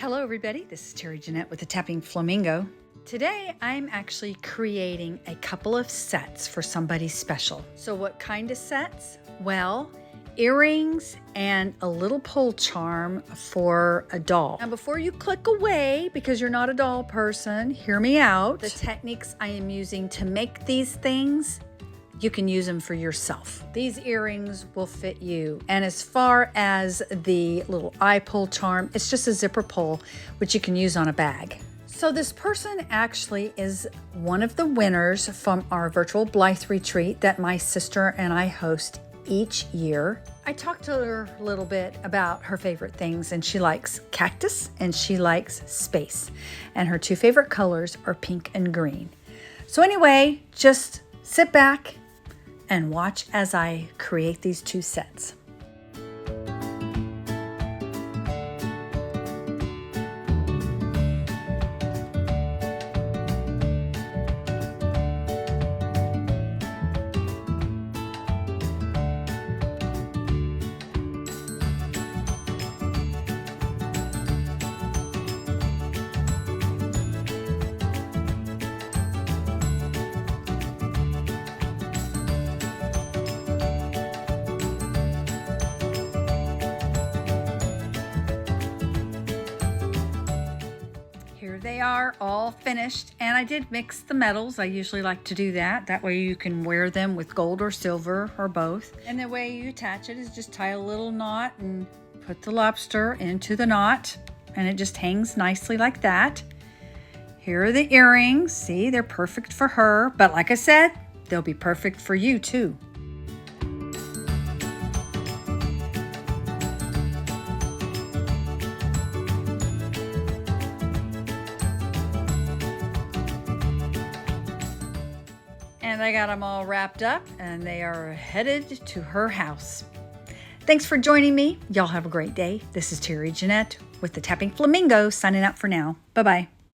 Hello everybody, this is Terry Jeanette with the Tapping Flamingo. Today I'm actually creating a couple of sets for somebody special. So what kind of sets? Well, earrings and a little pull charm for a doll. Now before you click away because you're not a doll person, hear me out. The techniques I am using to make these things, you can use them for yourself. These earrings will fit you. And as far as the little eye pull charm, it's just a zipper pull, which you can use on a bag. So this person actually is one of the winners from our virtual Blythe retreat that my sister and I host each year. I talked to her a little bit about her favorite things, and she likes cactus and she likes space. And her two favorite colors are pink and green. So anyway, just sit back and watch as I create these two sets. Here they are all finished, and I did mix the metals. I usually like to do that. That way you can wear them with gold or silver or both. And the way you attach it is just tie a little knot and put the lobster into the knot, and it just hangs nicely like that. Here are the earrings. See, they're perfect for her, but like I said, they'll be perfect for you too. And I got them all wrapped up, and they are headed to her house. Thanks for joining me. Y'all have a great day. This is Terry Jeanette with the Tapping Flamingo signing out for now. Bye-bye.